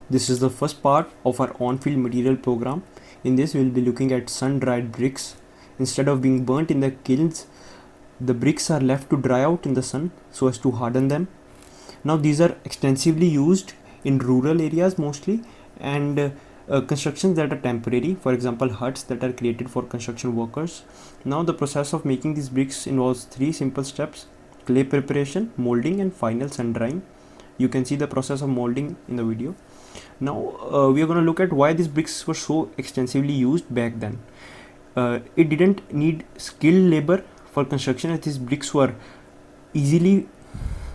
This is the first part of our on-field material program. In this we will be looking at sun-dried bricks. Instead of being burnt in the kilns, the bricks are left to dry out in the sun so as to harden them. Now these are extensively used in rural areas mostly, and constructions that are temporary, for example huts that are created for construction workers. Now the process of making these bricks involves three simple steps: clay preparation, molding, and final sun drying. You can see the process of molding in the video. Now we are going to look at why these bricks were so extensively used back then. It didn't need skilled labor for construction, as these bricks were easily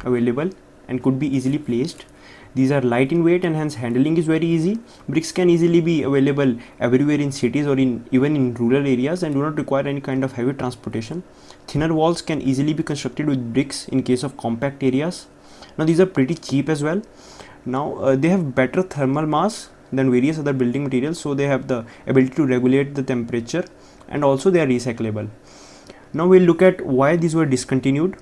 available and could be easily placed. These are light in weight and hence handling is very easy. Bricks can easily be available everywhere in cities or even in rural areas and do not require any kind of heavy transportation. Thinner walls can easily be constructed with bricks in case of compact areas. Now these are pretty cheap as well. Now they have better thermal mass than various other building materials, so they have the ability to regulate the temperature, and also they are recyclable. Now we'll look at why these were discontinued.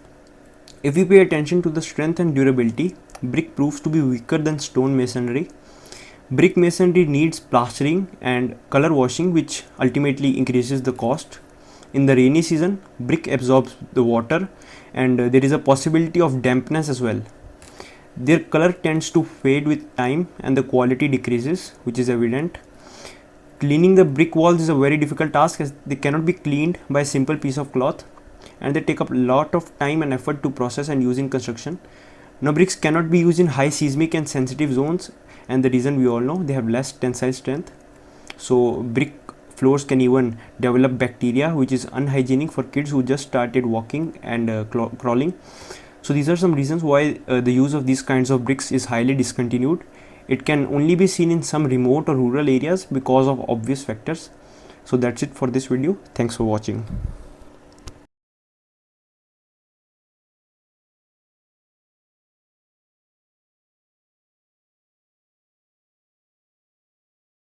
If we pay attention to the strength and durability, brick proves to be weaker than stone masonry. Brick masonry needs plastering and color washing, which ultimately increases the cost. In the rainy season, brick absorbs the water, and there is a possibility of dampness as well. Their color tends to fade with time and the quality decreases, which is evident. Cleaning the brick walls is a very difficult task, as they cannot be cleaned by a simple piece of cloth, and they take up a lot of time and effort to process and use in construction. Now bricks cannot be used in high seismic and sensitive zones, and the reason we all know: they have less tensile strength. So brick floors can even develop bacteria, which is unhygienic for kids who just started walking and crawling. So these are some reasons why the use of these kinds of bricks is highly discontinued. It can only be seen in some remote or rural areas because of obvious factors. So that's it for this video. Thanks for watching.